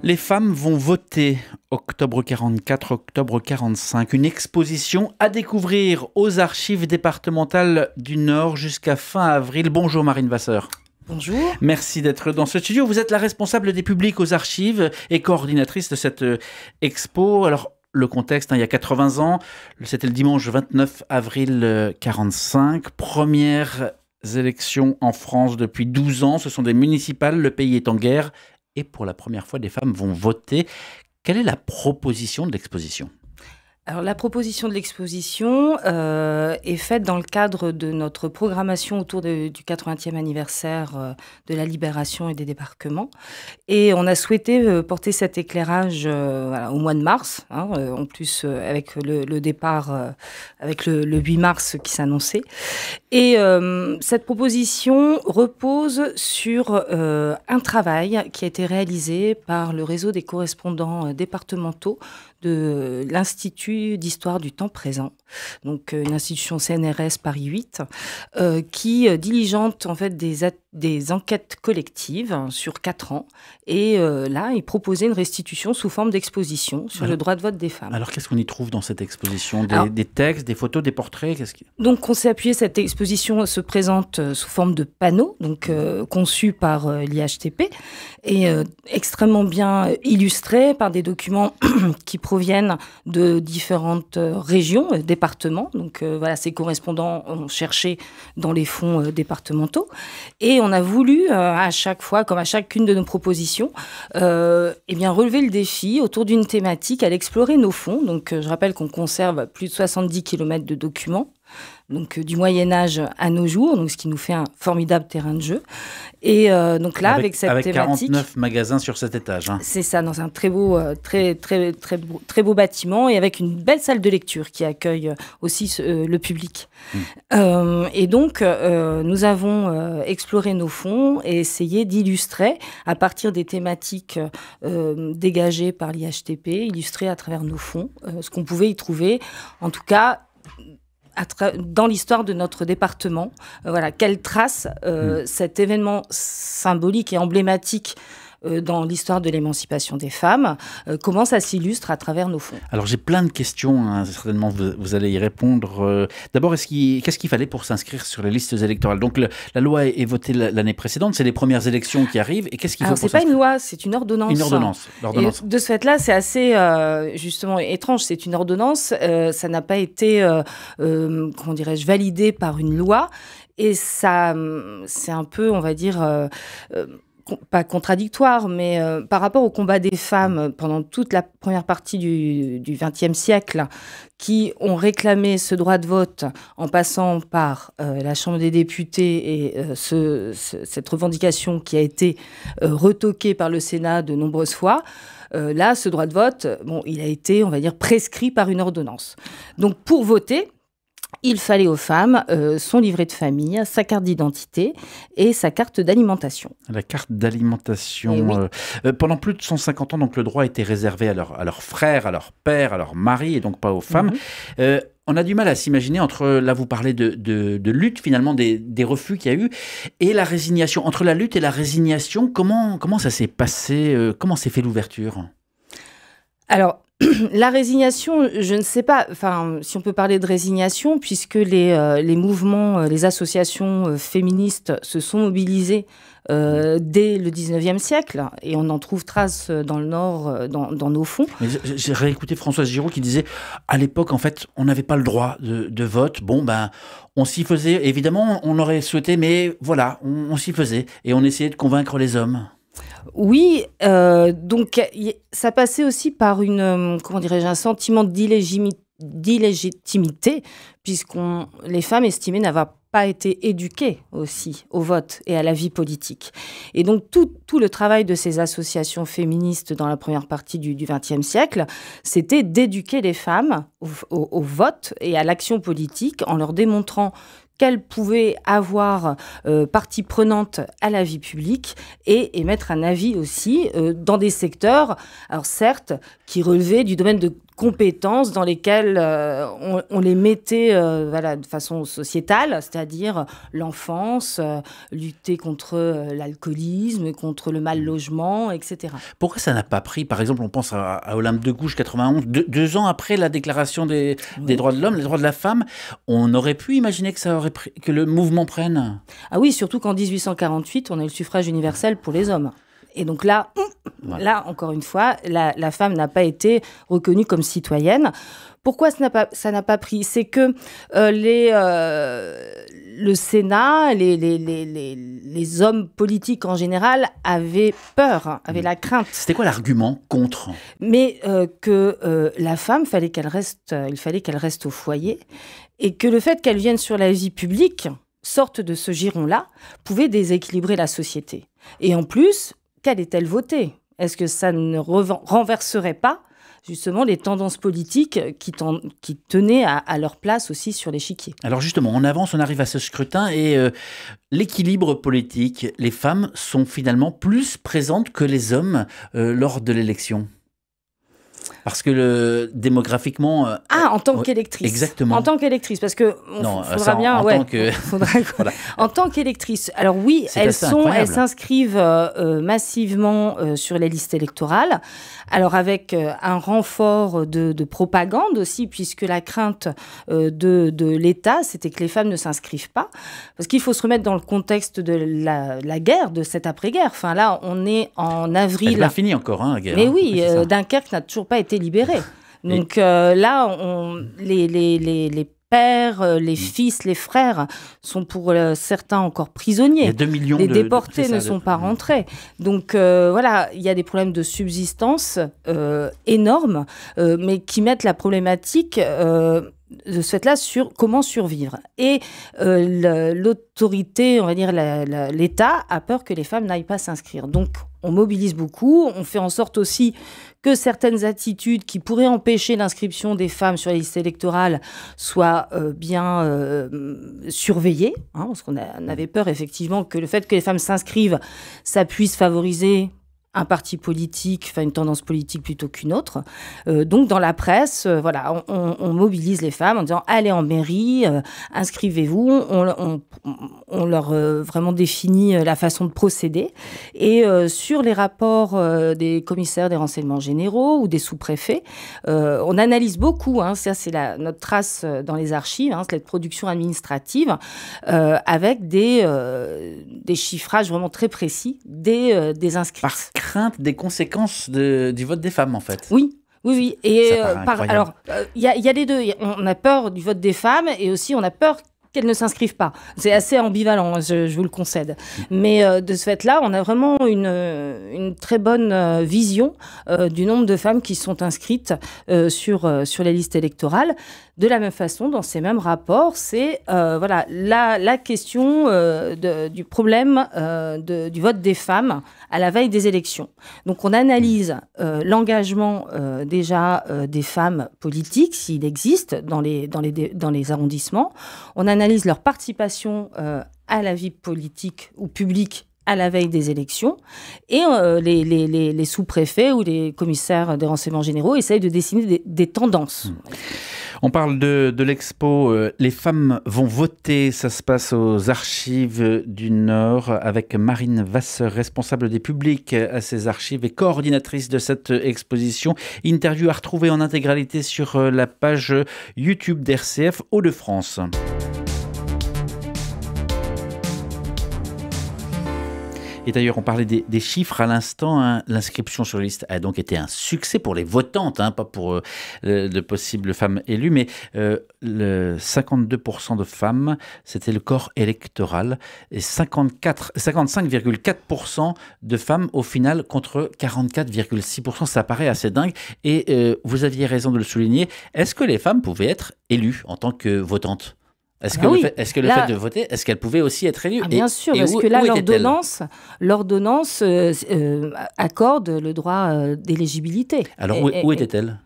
Les femmes vont voter. Octobre 44, octobre 45. Une exposition à découvrir aux archives départementales du Nord jusqu'à fin avril. Bonjour Marine Vasseur. Bonjour. Merci d'être dans ce studio. Vous êtes la responsable des publics aux archives et coordinatrice de cette expo. Alors, le contexte, il y a 80 ans, c'était le dimanche 29 avril 45. Premières élections en France depuis 12 ans. Ce sont des municipales, le pays est en guerre. Et pour la première fois, des femmes vont voter. Quelle est la proposition de l'exposition ? Alors, la proposition de l'exposition est faite dans le cadre de notre programmation autour du 80e anniversaire de la libération et des débarquements. Et on a souhaité porter cet éclairage au mois de mars, en plus avec le départ, avec le 8 mars qui s'annonçait. Et cette proposition repose sur un travail qui a été réalisé par le réseau des correspondants départementaux de l'Institut d'histoire du temps présent, donc une institution CNRS Paris 8, qui diligente en fait des enquêtes collectives sur 4 ans. Et là, il proposait une restitution sous forme d'exposition sur le droit de vote des femmes. Alors, qu'est-ce qu'on y trouve dans cette exposition ? Des textes, des photos, des portraits ? Donc, on s'est appuyé, cette exposition se présente sous forme de panneaux, donc conçus par l'IHTP, et extrêmement bien illustrés par des documents qui proviennent de différentes régions, départements. Donc, voilà, ces correspondants ont cherché dans les fonds départementaux. Et on a voulu, à chaque fois, comme à chacune de nos propositions, relever le défi autour d'une thématique, à explorer nos fonds. Donc, je rappelle qu'on conserve plus de 70 km de documents, donc du Moyen-Âge à nos jours, donc ce qui nous fait un formidable terrain de jeu. Et donc là, avec cette thématique... Avec 49 magasins sur cet étage. C'est ça, dans un très beau bâtiment et avec une belle salle de lecture qui accueille aussi le public. Et donc, nous avons exploré nos fonds et essayé d'illustrer, à partir des thématiques dégagées par l'IHTP, illustrer à travers nos fonds ce qu'on pouvait y trouver, en tout cas... dans l'histoire de notre département, quelle trace cet événement symbolique et emblématique dans l'histoire de l'émancipation des femmes, comment ça s'illustre à travers nos fonds. Alors j'ai plein de questions, certainement vous allez y répondre. D'abord, qu'est-ce qu'il fallait pour s'inscrire sur les listes électorales ? Donc la loi est votée l'année précédente, c'est les premières élections qui arrivent, et qu'est-ce qu'il faut pour s'inscrire ? C'est pas une loi, c'est une ordonnance. Une ordonnance. Et de ce fait-là, c'est assez justement étrange, c'est une ordonnance, ça n'a pas été, validé par une loi, et ça, c'est un peu, on va dire... pas contradictoire, mais par rapport au combat des femmes pendant toute la première partie du XXe siècle, qui ont réclamé ce droit de vote en passant par la Chambre des députés et cette revendication qui a été retoquée par le Sénat de nombreuses fois. Là, ce droit de vote, il a été, on va dire, prescrit par une ordonnance. Donc, pour voter, il fallait aux femmes son livret de famille, sa carte d'identité et sa carte d'alimentation. La carte d'alimentation. Oui. Pendant plus de 150 ans, donc, le droit a été réservé à leurs frères, à leurs pères, à leurs maris et donc pas aux femmes. On a du mal à s'imaginer là vous parlez de lutte finalement, des refus qu'il y a eu, et la résignation. Entre la lutte et la résignation, comment ça s'est passé ? Comment s'est fait l'ouverture ? Alors, la résignation, je ne sais pas, si on peut parler de résignation, puisque les mouvements, les associations féministes se sont mobilisées dès le 19e siècle, et on en trouve trace dans le Nord, dans nos fonds. Mais j'ai réécouté Françoise Giraud qui disait, à l'époque, en fait, on n'avait pas le droit de vote. On s'y faisait, évidemment, on aurait souhaité, mais voilà, on s'y faisait, et on essayait de convaincre les hommes. Oui, donc ça passait aussi par un sentiment d'illégitimité, les femmes estimaient n'avoir pas été éduquées aussi au vote et à la vie politique. Et donc tout le travail de ces associations féministes dans la première partie du XXe siècle, c'était d'éduquer les femmes au vote et à l'action politique en leur démontrant qu'elles pouvaient avoir partie prenante à la vie publique et émettre un avis aussi dans des secteurs, alors certes, qui relevaient du domaine de compétences dans lesquelles on les mettait de façon sociétale, c'est-à-dire l'enfance, lutter contre l'alcoolisme, contre le mal logement, etc. Pourquoi ça n'a pas pris? Par exemple, on pense à Olympe de Gouges, 91, 2 ans après la déclaration des droits de l'homme, les droits de la femme, on aurait pu imaginer que le mouvement prenne? Ah oui, surtout qu'en 1848, on a eu le suffrage universel pour les hommes. Et donc là, encore une fois, la femme n'a pas été reconnue comme citoyenne. Pourquoi ça n'a pas pris? C'est que le Sénat, les hommes politiques en général avaient peur, avaient la crainte. C'était quoi l'argument contre? Mais que la femme, il fallait qu'elle reste au foyer, et que le fait qu'elle vienne sur la vie publique, sorte de ce giron-là, pouvait déséquilibrer la société. Et en plus, qu'allait-elle voter? Est-ce que ça ne renverserait pas justement les tendances politiques qui tenaient à leur place aussi sur l'échiquier? Alors justement, on avance, on arrive à ce scrutin et l'équilibre politique, les femmes sont finalement plus présentes que les hommes lors de l'élection. Parce que démographiquement... en tant qu'électrice. Exactement. En tant qu'électrice, parce que en tant qu'électrice. Alors oui, elles s'inscrivent massivement sur les listes électorales. Alors avec un renfort de propagande aussi, puisque la crainte de l'État, c'était que les femmes ne s'inscrivent pas. Parce qu'il faut se remettre dans le contexte de la guerre, de cette après-guerre. Enfin là, on est en avril. Elle n'est pas finie encore, la guerre. Mais oui, Dunkerque n'a toujours pas été libérée. Donc là, les pères, les fils, les frères sont pour certains encore prisonniers. Il y a 2 millions les déportés ne sont pas rentrés. Donc il y a des problèmes de subsistance énormes, mais qui mettent la problématique de ce fait-là sur comment survivre. Et l'autorité, on va dire l'État, a peur que les femmes n'aillent pas s'inscrire. Donc on mobilise beaucoup, on fait en sorte aussi que certaines attitudes qui pourraient empêcher l'inscription des femmes sur les listes électorales soient bien surveillées, parce qu'on avait peur effectivement que le fait que les femmes s'inscrivent, ça puisse favoriser un parti politique, une tendance politique plutôt qu'une autre. Donc, dans la presse, on mobilise les femmes en disant « Allez en mairie, inscrivez-vous ». On leur vraiment définit la façon de procéder. Et sur les rapports des commissaires des renseignements généraux ou des sous-préfets, on analyse beaucoup, ça c'est notre trace dans les archives, cette production administrative, avec des chiffrages vraiment très précis des inscrits. Crainte des conséquences du vote des femmes, en fait. Oui. Et alors, il y a les deux. On a peur du vote des femmes et aussi on a peur qu'elles ne s'inscrivent pas. C'est assez ambivalent, je vous le concède. Mais de ce fait-là, on a vraiment une très bonne vision du nombre de femmes qui sont inscrites sur les listes électorales. De la même façon, dans ces mêmes rapports, c'est la question du problème du vote des femmes à la veille des élections. Donc on analyse l'engagement déjà des femmes politiques, s'il existe, dans les arrondissements. On analyse leur participation à la vie politique ou publique à la veille des élections. Et les sous-préfets ou les commissaires des renseignements généraux essayent de dessiner des tendances. On parle de l'expo « Les femmes vont voter ». Ça se passe aux Archives du Nord avec Marine Vasseur, responsable des publics à ces archives et coordinatrice de cette exposition. Interview à retrouver en intégralité sur la page YouTube d'RCF Hauts-de-France. Et d'ailleurs, on parlait des chiffres à l'instant. L'inscription sur la liste a donc été un succès pour les votantes, pas pour de possibles femmes élues, mais le 52% de femmes, c'était le corps électoral, et 55,4% de femmes au final contre 44,6%. Ça paraît assez dingue. Et vous aviez raison de le souligner. Est-ce que les femmes pouvaient être élues en tant que votantes ? Est-ce que le fait de voter, est-ce qu'elle pouvait aussi être élue ? Bien sûr, parce que là, l'ordonnance accorde le droit d'éligibilité. Alors, où était-elle ?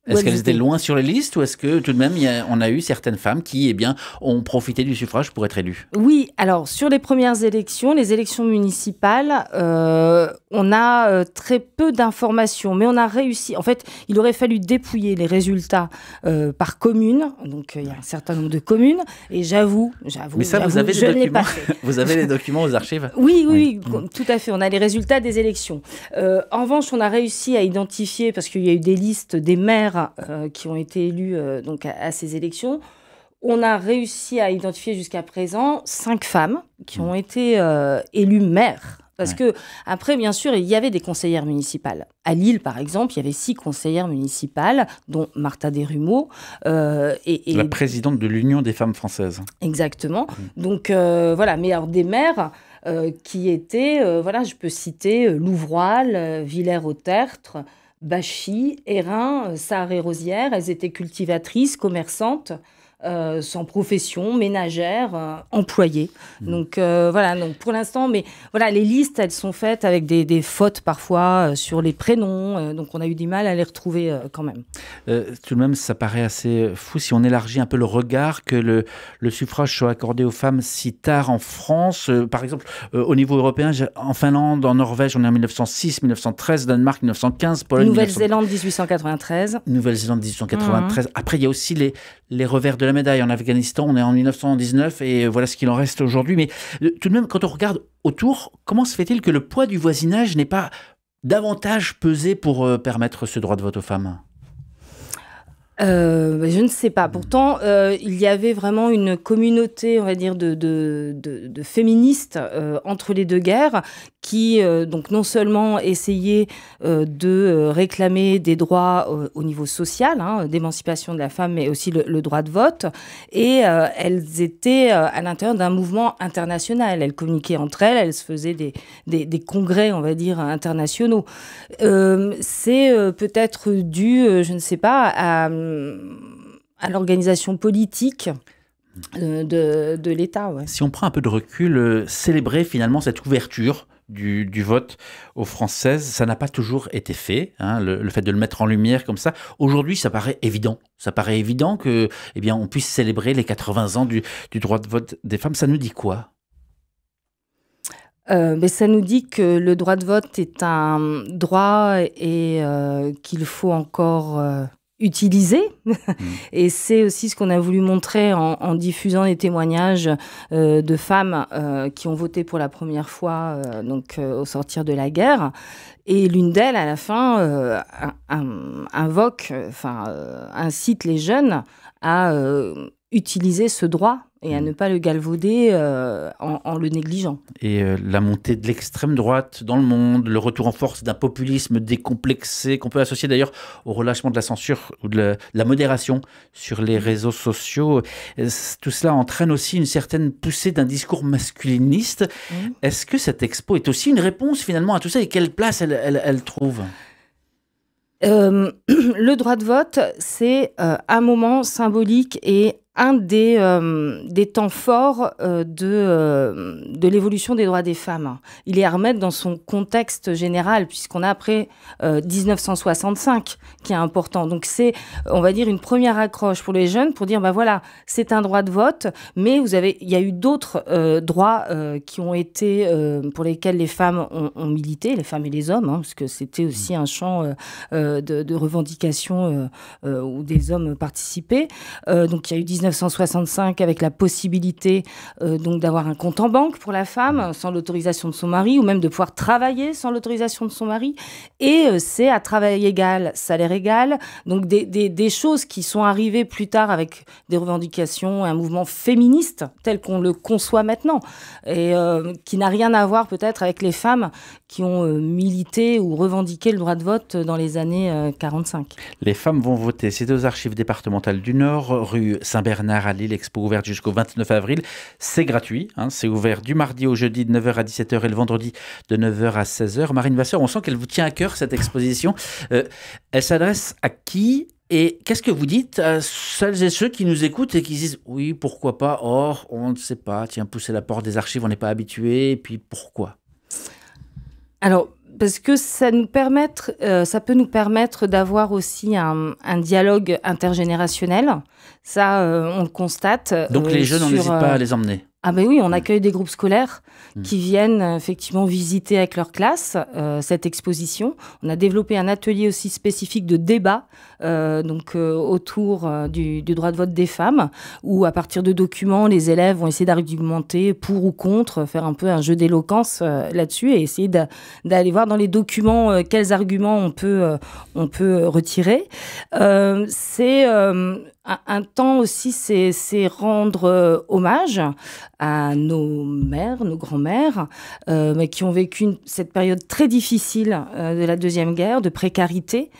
Est-ce qu'elles étaient loin sur les listes ou est-ce que tout de même on a eu certaines femmes qui ont profité du suffrage pour être élues? Oui, alors sur les premières élections, les élections municipales, on a très peu d'informations, mais on a réussi. En fait, il aurait fallu dépouiller les résultats par commune. Donc il y a un certain nombre de communes et j'avoue. Mais ça, vous avez des documents. Vous avez les documents aux archives? Oui, tout à fait. On a les résultats des élections. En revanche, on a réussi à identifier, parce qu'il y a eu des listes des maires qui ont été élus donc à ces élections. On a réussi à identifier jusqu'à présent 5 femmes qui ont été élues maires. Parce que après, bien sûr, il y avait des conseillères municipales. À Lille, par exemple, il y avait 6 conseillères municipales, dont Martha Desrumeaux. La présidente de l'Union des femmes françaises. Exactement. Donc voilà, mais alors des maires qui étaient, je peux citer Louvroil, Villers-au-Tertre, Bachy, Hérin, Sarre-et-Rosières. Elles étaient cultivatrices, commerçantes, sans profession, ménagères, employées. Donc donc pour l'instant, mais voilà, les listes, elles sont faites avec des fautes parfois sur les prénoms, donc on a eu du mal à les retrouver quand même. Tout de même, ça paraît assez fou si on élargit un peu le regard que le suffrage soit accordé aux femmes si tard en France. Par exemple, au niveau européen, en Finlande, en Norvège, on est en 1906, 1913, Danemark 1915, Pologne Nouvelle-Zélande 1893. Nouvelle-Zélande 1893. Après, il y a aussi les revers de la médaille. En Afghanistan, on est en 1919 et voilà ce qu'il en reste aujourd'hui. Mais tout de même, quand on regarde autour, comment se fait-il que le poids du voisinage n'ait pas davantage pesé pour permettre ce droit de vote aux femmes ? Je ne sais pas. Pourtant, il y avait vraiment une communauté, on va dire, de féministes entre les deux guerres qui, donc, non seulement essayaient de réclamer des droits au niveau social, d'émancipation de la femme, mais aussi le droit de vote. Et elles étaient à l'intérieur d'un mouvement international. Elles communiquaient entre elles, elles se faisaient des congrès, on va dire, internationaux. C'est peut-être dû, je ne sais pas, à l'organisation politique de l'État. Ouais. Si on prend un peu de recul, célébrer finalement cette ouverture du vote aux Françaises, ça n'a pas toujours été fait, le fait de le mettre en lumière comme ça. Aujourd'hui, ça paraît évident. Ça paraît évident que, on puisse célébrer les 80 ans du droit de vote des femmes. Ça nous dit quoi ? Mais ça nous dit que le droit de vote est un droit et qu'il faut encore utiliser. Et c'est aussi ce qu'on a voulu montrer en diffusant des témoignages de femmes qui ont voté pour la première fois au sortir de la guerre. Et l'une d'elles, à la fin, incite les jeunes à utiliser ce droit et à ne pas le galvauder en le négligeant. Et la montée de l'extrême droite dans le monde, le retour en force d'un populisme décomplexé, qu'on peut associer d'ailleurs au relâchement de la censure ou de la modération sur les réseaux sociaux, tout cela entraîne aussi une certaine poussée d'un discours masculiniste. Est-ce que cette expo est aussi une réponse finalement à tout ça et quelle place elle trouve ? Le droit de vote, c'est un moment symbolique et un des temps forts de l'évolution des droits des femmes. Il est à remettre dans son contexte général, puisqu'on a après 1965 qui est important. Donc c'est, on va dire, une première accroche pour les jeunes pour dire, voilà, c'est un droit de vote, mais il y a eu d'autres droits qui ont été, pour lesquels les femmes ont milité, les femmes et les hommes, parce que c'était aussi un champ de revendication où des hommes participaient. Donc il y a eu 1965 avec la possibilité donc d'avoir un compte en banque pour la femme sans l'autorisation de son mari, ou même de pouvoir travailler sans l'autorisation de son mari. Et c'est à travail égal, salaire égal. Donc des choses qui sont arrivées plus tard avec des revendications, un mouvement féministe tel qu'on le conçoit maintenant, et qui n'a rien à voir peut-être avec les femmes qui ont milité ou revendiqué le droit de vote dans les années 45. Les femmes vont voter. C'est aux Archives départementales du Nord, rue Saint-Bernard à Lille, expo ouverte jusqu'au 29 avril. C'est gratuit, c'est ouvert du mardi au jeudi de 9h à 17h et le vendredi de 9h à 16h. Marine Vasseur, on sent qu'elle vous tient à cœur cette exposition. Elle s'adresse à qui ? Et qu'est-ce que vous dites à celles et ceux qui nous écoutent et qui disent « Oui, pourquoi pas ? Oh, on ne sait pas. Tiens, pousser la porte des archives, on n'est pas habitué. Et puis, pourquoi ?» Alors, parce que ça peut nous permettre d'avoir aussi un dialogue intergénérationnel. Ça, on le constate. Donc les jeunes, on n'hésite pas à les emmener. Ah ben oui, on accueille des groupes scolaires qui viennent effectivement visiter avec leur classe cette exposition. On a développé un atelier aussi spécifique de débat autour du droit de vote des femmes, où à partir de documents, les élèves vont essayer d'argumenter pour ou contre, faire un peu un jeu d'éloquence là-dessus et essayer d'aller voir dans les documents quels arguments on peut retirer. Un temps aussi, c'est rendre hommage à nos mères, nos grands-mères, mais qui ont vécu cette période très difficile de la Deuxième Guerre, de précarité,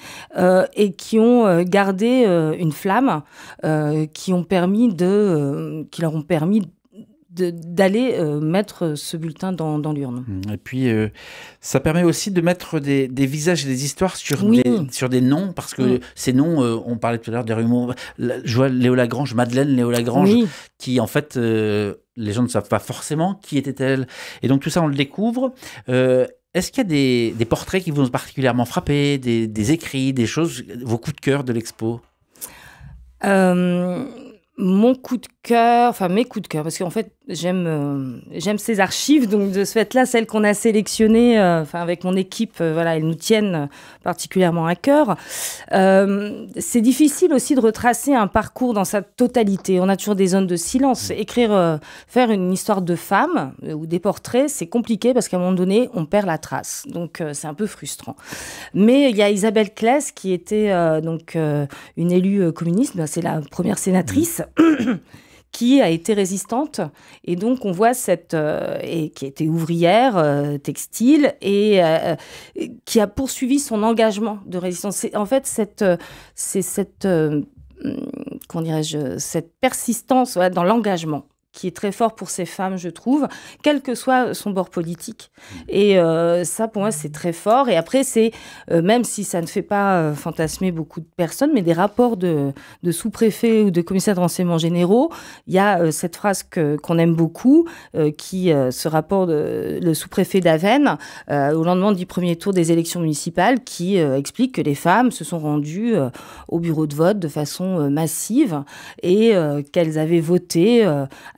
et qui ont gardé une flamme, qui leur ont permis d'aller mettre ce bulletin dans l'urne. Et puis, ça permet aussi de mettre des visages et des histoires sur des noms, parce que ces noms, on parlait tout à l'heure des rumeurs, je vois Léo Lagrange, Madeleine Léo Lagrange, qui en fait, les gens ne savent pas forcément qui était-elle. Et donc tout ça, on le découvre. Est-ce qu'il y a des portraits qui vous ont particulièrement frappé, des écrits, des choses, vos coups de cœur de l'expo? Mon coup de cœur, enfin mes coups de cœur, parce qu'en fait j'aime ces archives, donc de ce fait-là, celles qu'on a sélectionnées, avec mon équipe, elles nous tiennent particulièrement à cœur. C'est difficile aussi de retracer un parcours dans sa totalité. On a toujours des zones de silence. Faire une histoire de femme ou des portraits, c'est compliqué parce qu'à un moment donné, on perd la trace. Donc c'est un peu frustrant. Mais il y a Isabelle Claes qui était une élue communiste, c'est la première sénatrice. Qui a été résistante, et donc on voit et qui était ouvrière textile et qui a poursuivi son engagement de résistance. C'est en fait cette persistance dans l'engagement qui est très fort pour ces femmes, je trouve, quel que soit son bord politique. Et ça, pour moi, c'est très fort. Et après, c'est, même si ça ne fait pas fantasmer beaucoup de personnes, mais des rapports de sous-préfets ou de commissaires de renseignement généraux, il y a cette phrase qu'on aime beaucoup, ce rapport le sous-préfet d'Avesnes, au lendemain du premier tour des élections municipales, qui explique que les femmes se sont rendues au bureau de vote de façon massive et qu'elles avaient voté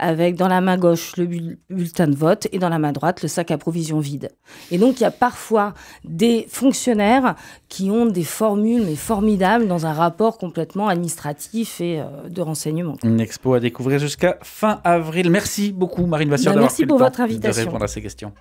avec dans la main gauche le bulletin de vote et dans la main droite le sac à provisions vide. Et donc il y a parfois des fonctionnaires qui ont des formules mais formidables dans un rapport complètement administratif et de renseignement. Une expo à découvrir jusqu'à fin avril. Merci beaucoup Marine Vassière d'avoir pris le temps votre invitation. de répondre à ces questions.